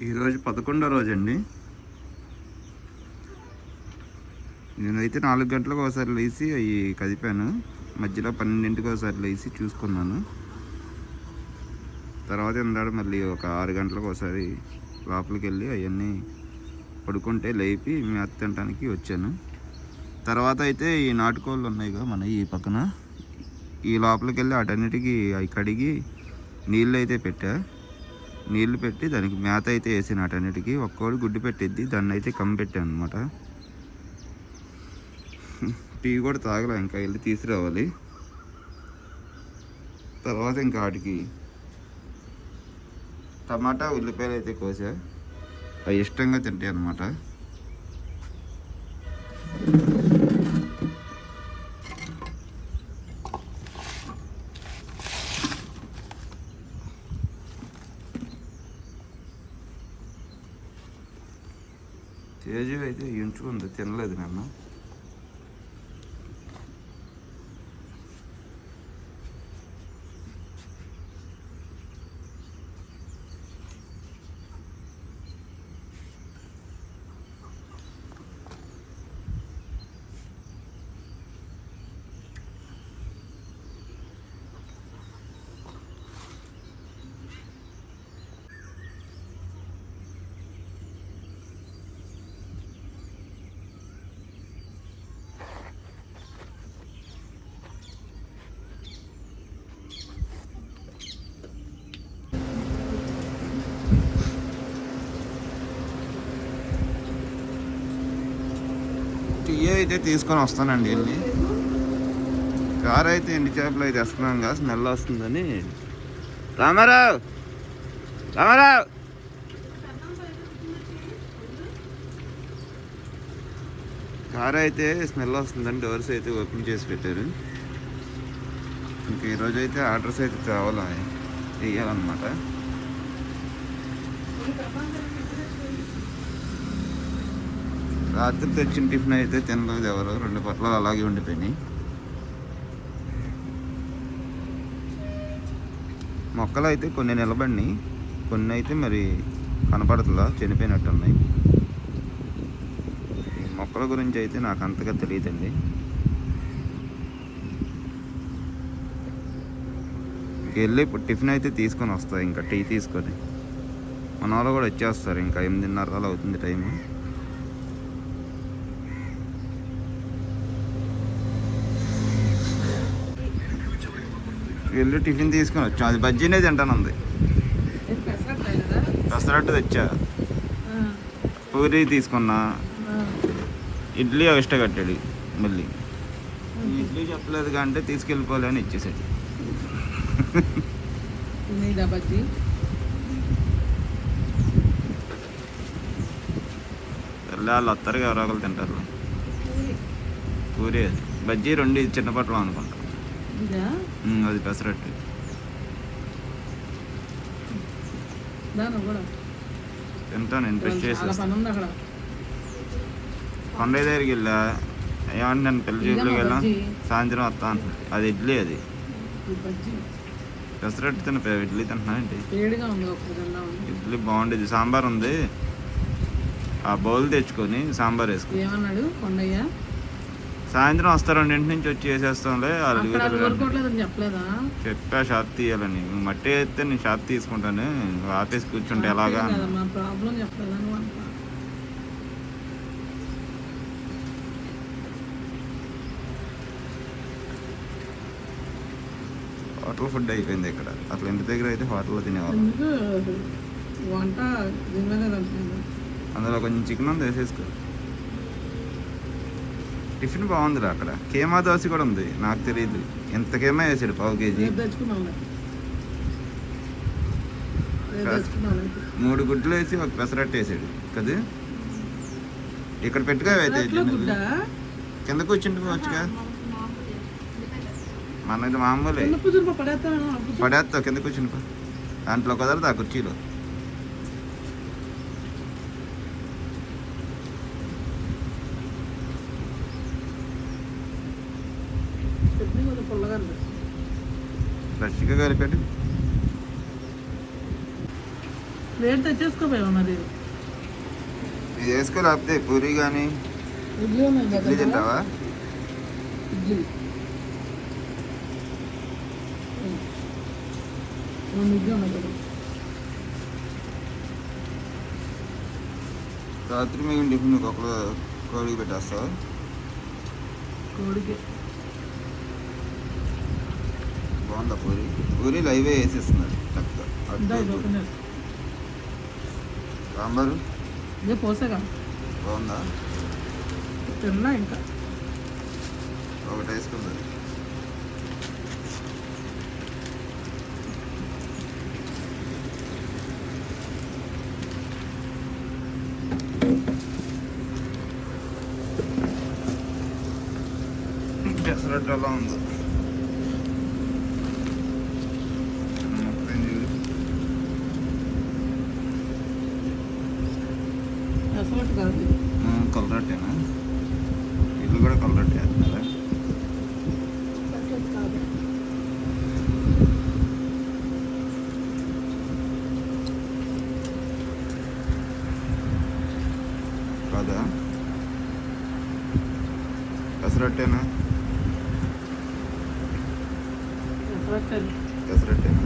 ఈరోజు 11వ రోజు అండి. నేనైతే 4 గంటలకు ఒకసారి లేచి అవి కదిపాను. మధ్యలో 12ంటికి ఒకసారి లేచి చూసుకున్నాను. తర్వాత ఇందాక మళ్ళీ ఒక 6 గంటలకు ఒకసారి లోపలికి వెళ్ళి అవన్నీ పడుకుంటే లేపి మేత తినడానికి వచ్చాను. తర్వాత అయితే ఈ నాటుకోళ్ళు ఉన్నాయి కదా మన ఈ పక్కన, ఈ లోపలికి వెళ్ళి వాటన్నిటికీ అవి కడిగి నీళ్ళు అయితే పెట్టా. నీళ్ళు పెట్టి దానికి మేత అయితే వేసాను. వాటన్నిటికీ ఒక్కోడు గుడ్డు పెట్టిద్ది, దాన్ని అయితే కమ్మిపెట్టాను అనమాట. టీ కూడా తాగలే, ఇంకా వెళ్ళి తీసుకురావాలి. తర్వాత ఇంకా వాటికి టమాటా ఉల్లిపాయలు అయితే కోసా, అవి ఇష్టంగా తింటాయి అన్నమాట. తేజు అయితే ఎంచుకుంది, తినలేదు నన్ను. టీ అయితే తీసుకొని వస్తానండి వెళ్ళి. కారు అయితే ఎండి చేపలు అయితే వేస్తున్నాం కదా, స్మెల్ వస్తుందని. రామారావు రామారావు కారు అయితే స్మెల్ వస్తుందని డోర్స్ అయితే ఓపెన్ చేసి పెట్టారు. ఇంక ఈరోజు అయితే ఆర్డర్స్ అయితే తేవాలి, వేయాలన్నమాట. రాత్రి తెచ్చిన టిఫిన్ అయితే తినలేదు ఎవరు, 2 పొట్లాలు అలాగే ఉండిపోయినాయి. మొక్కలు అయితే కొన్ని నిలబడినాయి, కొన్ని అయితే మరి కనపడతలా, చనిపోయినట్టు ఉన్నాయి. మొక్కల గురించి అయితే నాకు అంతగా తెలియదండి. వెళ్ళి ఇప్పుడు టిఫిన్ అయితే తీసుకొని వస్తాయి, ఇంకా టీ తీసుకొని. మన వాళ్ళు కూడా వచ్చేస్తారు, ఇంకా 8:30 అవుతుంది టైము. వెళ్ళి టిఫిన్ తీసుకొని వచ్చాం, అది బజ్జీనే తింటానుంది. పెసరట్టు తెచ్చా, పూరి తీసుకున్నా, ఇడ్లీ ఎక్స్ట్రా కట్టాడు. మళ్ళీ ఇడ్లీ చెప్పలేదు కంటే తీసుకెళ్ళిపోలే అని ఇచ్చేసాడు. వాళ్ళు వస్తారు, ఎవరో ఒకరు తింటారు. పూరి బజ్జీ 2 చిన్న పట్టలు అనుకుంటా, అది పెసరట్టు. తింటాను, ఇంట్రెస్ట్ చేసేస్తాను. కొండ దగ్గరికి వెళ్ళా, ఏమంటే నేను పెళ్లి చూపులోకి వెళ్ళాం, సాయంత్రం వస్తాను. అది ఇడ్లీ, అది పెసరట్టు తిన ఇడ్లీ తింటున్నా ఏంటి? ఇడ్లీ బాగుండేది, సాంబార్ ఉంది. ఆ బౌల్ తెచ్చుకొని సాంబార్ వేసుకుని సాయంత్రం వస్తారు, 2 నుంచి వచ్చి వేసేస్తాంలే. చెప్పా షాప్ తీయాలని. మట్టి అయితే నేను షాప్ తీసుకుంటాను, ఆపేసి కూర్చుంటే ఎలాగా. హోటల్ ఫుడ్ అయిపోయింది ఇక్కడ. అసలు ఇంటి దగ్గర అయితే హోటల్లో తినేవాళ్ళం. అందులో కొంచెం చికెన్ ఉంది, వేసేసుకో. టిఫిన్ బాగుందిరా అక్కడ. కేమా దోశ కూడా ఉంది, నాకు తెలియదు. ఎంత కేమా వేసాడు, 1/2 కేజీ. 3 గుడ్లు వేసి ఒక పెసరట్టు వేసాడు కదా. ఇక్కడ పెట్టుకోవైతే కింద కూర్చుంటుకోవచ్చుగా. మనది మామూలే, పడేస్తావు కింద కూర్చుంటుకో. దాంట్లో కుదరదు, ఆ కుర్చీలో. ఫ్రెష్గా కలిపాడు. ప్లేట్ తెచ్చేసుకోపోయావా మరి? ఇది వేసుకో, లేకపోతే పూరి కానీ ఇడ్లీ ఉన్నాయి ఇడ్లీ తింటావా? ఇడ్లీ 2 ఇడ్లీ ఉన్నాయి కదా. రాత్రి మిగిలిన టిఫిన్ ఒక కోడికి పెట్టేస్తావా? కోడికి బాగుందా పూరి? పూరి లైవే వేసేస్తున్నారు చక్కగా. సాంబారు ఇదే పోసాగా బాగుందా? తిన్నా ఇంకా ఒకటి వేసుకుంది. పెసరట్టు ఎలా ఉంది? అసలు కాదు, కలరట్టేనా? ఇల్లు కూడా కలరట్టే వేస్తున్నారా? కాదు. కాదా? పెసరట్టేనా? పెసరట్టేనా?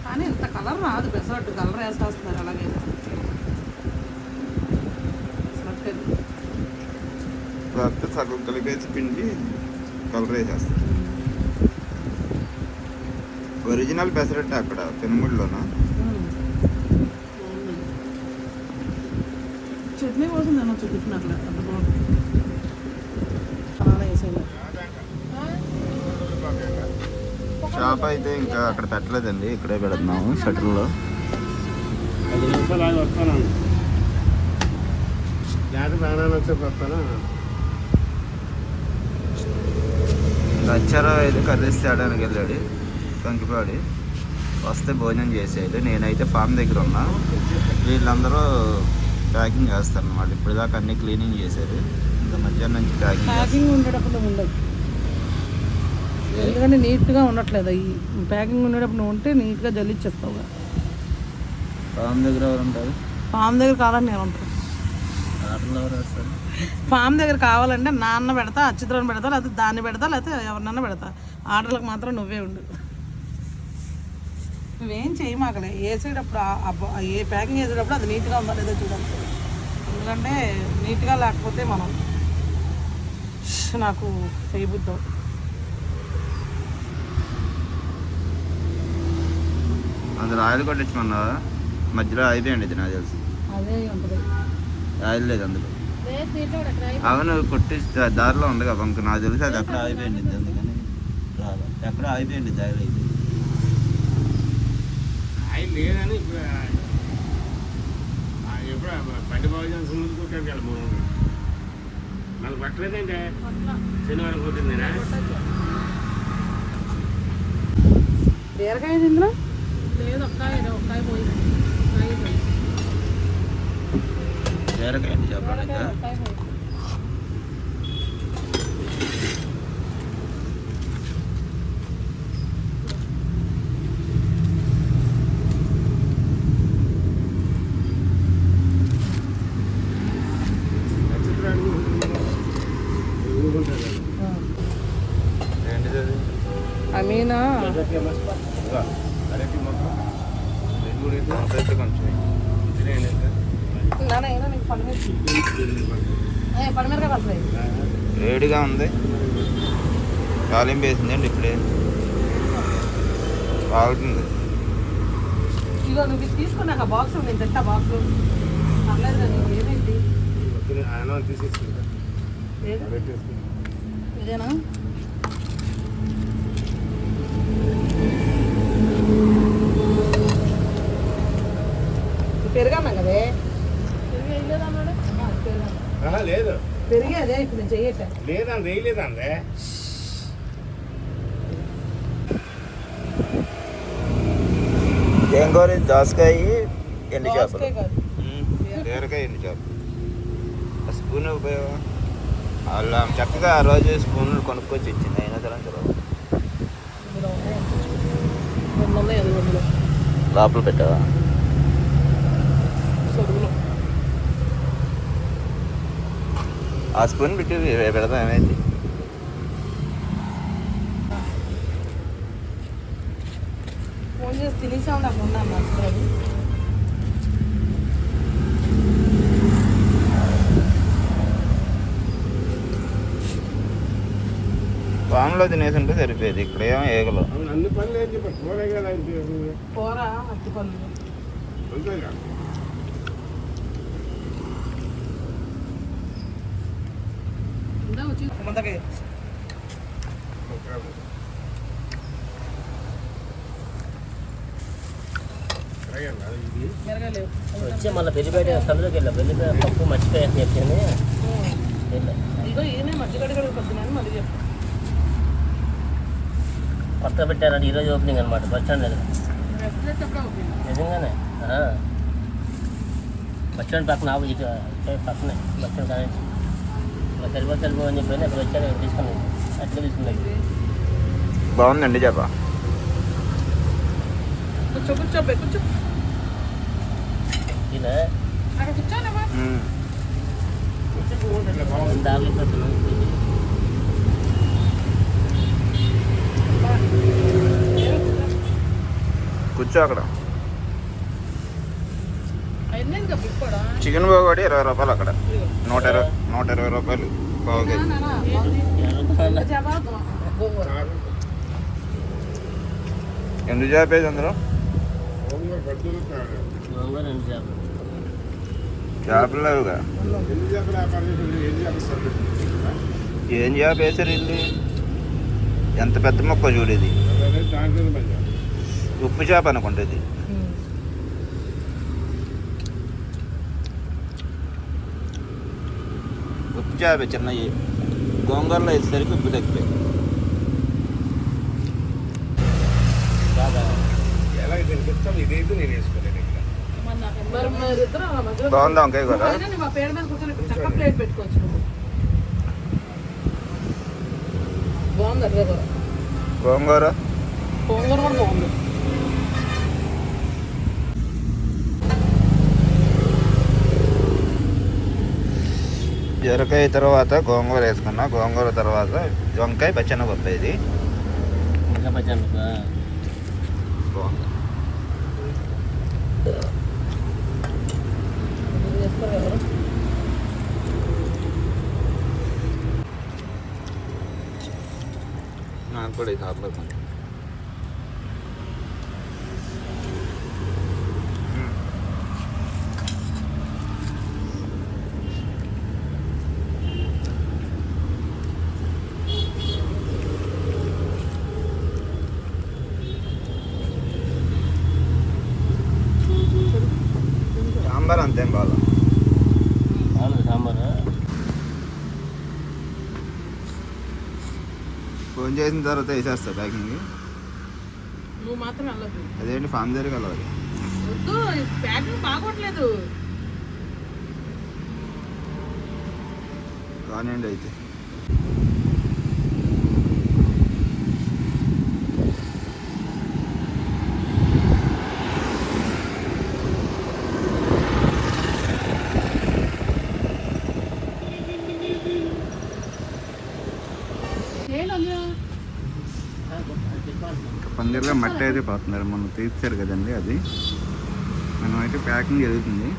కానీ ఇంత కలర్ రాదు. పెసరట్టు కలర్ వేసేస్తున్నారు అలాగే. లేకపోతే సగం కలిపేసి పిండి కలర్ వేసేస్తారు. ఒరిజినల్ పెసరట్టు అక్కడ పెనుముడిలోనా? చట్నీ కోసం నేను చూపించినట్లే అంత బాగుంది. అలా వేసేది షాప్ అయితే ఇంకా అక్కడ పెట్టలేదండి, ఇక్కడే పెడుతున్నాము షటర్లో. 10 నిమిషాలు ఆగి వస్తాను. జాగ్రత్త బాగానే వస్తాను. లచ్చారా అయితే కర్రీస్ తేడానికి వెళ్ళాడు కంకిపాడి. వస్తే భోజనం చేసేది. నేనైతే ఫామ్ దగ్గర ఉన్నా. వీళ్ళందరూ ప్యాకింగ్ చేస్తారు అన్నమాట. ఇప్పుడు దాకా అన్నీ క్లీనింగ్ చేశారు. ఇంకా మధ్యాహ్నం నుంచి ప్యాకింగ్ ఉండేటప్పుడు ఉండదు, ఎందుకంటే నీట్గా ఉండట్లేదు. ఈ ప్యాకింగ్ ఉండేటప్పుడు నువ్వు ఉంటే నీట్గా జల్లిచ్చేస్తావు. ఫామ్ దగ్గర ఎవరు ఉంటారు? ఫామ్ దగ్గర కావాలని నేను ఉంటాను. ఆటలు ఎవరు వేస్తారు? ఫామ్ దగ్గర కావాలంటే నాన్న పెడతా, అచ్యుతరాన్ని పెడతా, లేకపోతే దాన్ని పెడతా, లేకపోతే ఎవరినన్నా పెడతా. ఆర్డర్లకు మాత్రం నువ్వే ఉండు. నువ్వేం చేయమాకలే. వేసేటప్పుడు ఏ ప్యాకింగ్ వేసేటప్పుడు అది నీట్గా ఉందా లేదో చూడాలి. ఎందుకంటే నీట్గా లేకపోతే మనం నాకు చేయబుద్దాం. అందులో ఆయిల్ కొట్టించమన్నావా? మధ్యలో అయిపోయండి ఇది నాకు తెలిసి. అదే ఉంటుంది. ఆయిల్ లేదు అందులో. అవును, కొట్టి దారిలో ఉంది కదా బంక్. నాకు తెలిసి అది ఎక్కడ ఆగిపోయింది, అందుకని రాదు. ఎక్కడ ఆగిపోయింది ఆయిల్ అయితే. ఆయన లేదని ఇప్పుడు ఎప్పుడు బండి బాగా ముందు కొట్టాను కదా మనకు పట్టలేదంటే శనివారం పోతుందేనా? బీరకాయ ఇందులో లేదు, ఒక్కాయ పోయింది. బీరకాయ చెప్పడానికి అమీనా వేడిగా ఉంది. తాలింపు వేసిందండి ఇప్పుడే. బాగుంటుంది. ఇగో నువ్వు తీసుకున్నాక బాక్స్ నేను తింటా. బాక్స్ పర్లేదు కదా, ఏమైంది? ఇదేనా? పెరుగన్నా కదే, లేదు పెరిగే అదే ఇప్పుడు నేను చెయ్యట లేదండి, వేయలేదండి. ఏం కూర? దోసకాయ, ఎండు చేపలు. దోసకాయ కాదు, బీరకాయ, ఎండు చేపలు. స్పూన్ ఉపయోగం వాళ్ళు చక్కగా ఆ రోజు స్పూన్లు కొనుక్కొచ్చి ఇచ్చింది. అయినా తర్వాత 200 అది 200 లోపల పెట్టావా? సరుకులు ఆ స్పూన్ పెట్టి పెడతాం, ఏమైంది? ఫోన్ చేసి తినేసాం నాకు ఉన్నాను అసలు. ఫామ్లో తినేసి ఉంటే సరిపోయేది. ఇక్కడ ఏమో ఏగలు. అవును, అన్ని పనులు ఏం చెప్పారు, కూరే కదా కూర అట్టి పళ్ళు అంతేగా. ఇందా వచ్చి ముందకే మెరగలేవు. వచ్చి మళ్ళీ పెళ్లిపేట సందులోకి వెళ్ళాం. పెళ్లిపేట పప్పు మర్చిపోయాను చెప్పాను. ఇగో ఈయనే మధ్యగడి పొద్దునని మళ్ళీ చెప్పు. కొత్త పెట్టారంటే ఈరోజు ఓపెనింగ్ అనమాట బస్ స్టాండ్ దగ్గర. నిజంగానే బస్ స్టాండ్ పక్కన ఇటు పక్కనే బస్ స్టాండ్ కానీ ఇలా సరిపోయి అని చెప్పి అక్కడ వచ్చాను తీసుకున్నాను. అట్లా తీసుకున్నాను. బాగుందండి చేప. కూర్చో కూర్చో కూర్చో ఇలా అక్కడ కూర్చోలేవా? దారిలో పెడుతున్నాను. కూర్చో అక్కడ. అవన్నీ కూడా చికెన్ పోగొట్టి 20 రూపాయలు అక్కడ. 120 రూపాయలు పావు కేజీ. ఎందుకు చేపేది అందులో? గోంగూర 2 చేపలు. చేపలు లేవుగా. ఎన్ని చేపలు వ్యాపారం చేసి ఎన్ని చేపలు ఏం చేప వేసారు ఇల్లు? ఎంత పెద్ద మొక్క చూడేది. దాంట్లో మంచి ఉప్పు చేప అనుకుంటుంది. ఉప్పు చేప చిన్నవి. గోంగూరలో వేసేసరికి ఉప్పు తగ్గిపోయి. ఎలా చెప్తాను, ఇదైతే నేను వేసుకోలేదు ఇక్కడ. బాగుందా వంకాయ కూర? మా పేరు మీద కూర్చొని చక్క ప్లేట్ పెట్టుకోవచ్చు నువ్వు. బాగుంది అదే కూర. గోంగూర గోంగూర కూడా బాగుంది. బీరకాయ తర్వాత గోంగూర వేసుకున్నా. గోంగూర తర్వాత వంకాయ పచ్చెనపప్పు. ఇది ఇంకా పచ్చాను బాగుంది. చేస్తారు ఎవరు? నాకు కూడా ఈ సాంబార్ కొంచెం. సాంబార్ అంతేం బాగా. బాగుంది సాంబారు. ఫోన్ చేసిన తర్వాత వేసేస్తా ప్యాకింగ్. నువ్వు మాత్రం వెళ్ళదు. అదేంటి ఫామ్ దగ్గరికి వెళ్ళాలి. వద్దు, ప్యాకింగ్ బాగోట్లేదు. కానివ్వండి అయితే. పందిరిలో మట్టి అయితే పోతున్నారు. మొన్న తీర్చారు కదండి, అది మనం అయితే ప్యాకింగ్ జరుగుతుంది.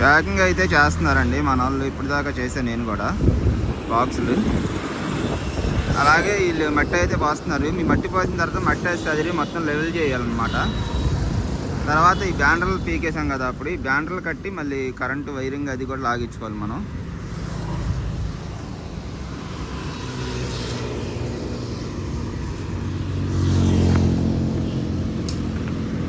ప్యాకింగ్ అయితే చేస్తున్నారండి మన వాళ్ళు. ఇప్పటిదాకా చేశాను నేను కూడా బాక్సులు. అలాగే వీళ్ళు మట్టి అయితే పోస్తున్నారు. మీ మట్టి పోసిన తర్వాత మట్టి వేసి చదివి మొత్తం లెవెల్ చేయాలన్నమాట. తర్వాత ఈ బ్యాండర్లు పీకేసాం కదా, అప్పుడు ఈ బ్యాండర్లు కట్టి మళ్ళీ కరెంటు వైరింగ్ అది కూడా లాగించుకోవాలి మనం.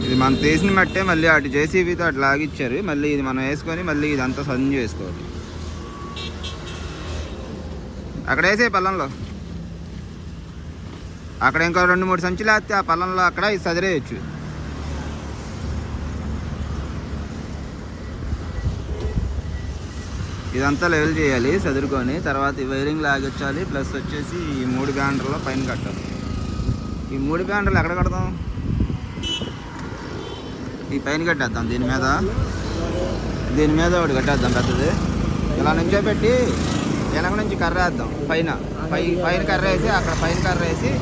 ఇది మనం తీసిన మట్టే మళ్ళీ అటు జేసీబీతో అటు లాగిచ్చారు. మళ్ళీ ఇది మనం వేసుకొని మళ్ళీ ఇదంతా సజన్ చేసుకోవాలి. అక్కడ వేసే పల్లంలో అక్కడ ఇంకో 2-3 సంచులు వేస్తే ఆ పల్లంలో అక్కడ ఇది సదిరేయచ్చు. ఇదంతా లెవెల్ చేయాలి సదురుకొని. తర్వాత ఈ వైరింగ్ లాగించాలి. ప్లస్ వచ్చేసి ఈ 3 బ్యాండర్లో పైన కట్టాలి. ఈ 3 బ్యాండర్లు ఎక్కడ కడదాం? ఈ పైన కట్టేద్దాం. దీని మీద ఒకటి కట్టేద్దాం పెద్దది. ఇలా నుంచో పెట్టి వెనక నుంచి కర్ర వేద్దాం. పైన కర్ర వేసి అక్కడ పైన కర్ర వేసి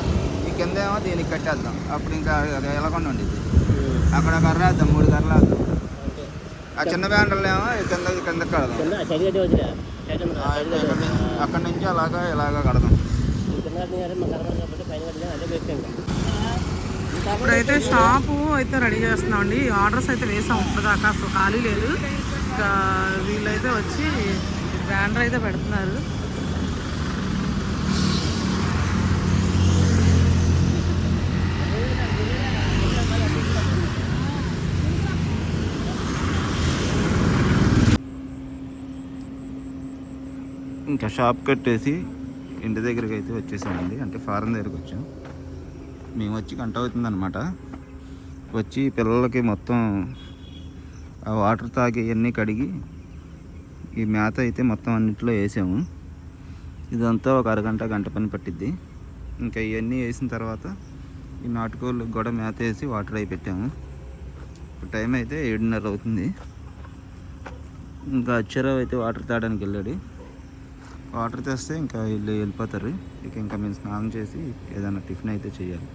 ఈ కింద ఏమో దీనికి కట్టేద్దాం. అప్పుడు ఇంకా ఎలాగొండ ఉండేది. అక్కడ కర్ర వేద్దాం, 3 కర్రలు వేద్దాం. ఆ చిన్న బ్యాండర్లు ఏమో కిందకి కడదాం. అక్కడ నుంచి ఇలాగా కడదాం. ఇప్పుడైతే షాపు అయితే రెడీ చేస్తున్నాం అండి. ఆర్డర్స్ అయితే వేసాం ఇప్పటిదాకా, అసలు ఖాళీ లేదు. ఇంకా వీళ్ళైతే వచ్చి బ్యానర్ అయితే పెడుతున్నారు. ఇంకా షాప్ కట్టేసి ఇంటి దగ్గరికి అయితే వచ్చేసామండి. అంటే ఫారెన్ దగ్గరికి వచ్చాం. మేము వచ్చి గంట అవుతుందన్నమాట. వచ్చి పిల్లలకి మొత్తం ఆ వాటర్ తాగి ఇవన్నీ కడిగి ఈ మేత అయితే మొత్తం అన్నింటిలో వేసాము. ఇదంతా ఒక గంట పని పట్టిద్ది. ఇంకా ఇవన్నీ వేసిన తర్వాత ఈ నాటుకోళ్ళకి కూడా మేత వేసి వాటర్ అయి పెట్టాము. ఇప్పుడు టైం అయితే 7:30 అవుతుంది. ఇంకా అక్షరావు అయితే వాటర్ తాగడానికి వెళ్ళాడు. వాటర్ తెస్తే ఇంకా వీళ్ళు వెళ్ళిపోతారు. ఇంకా మేము స్నానం చేసి ఏదైనా టిఫిన్ అయితే చేయాలి.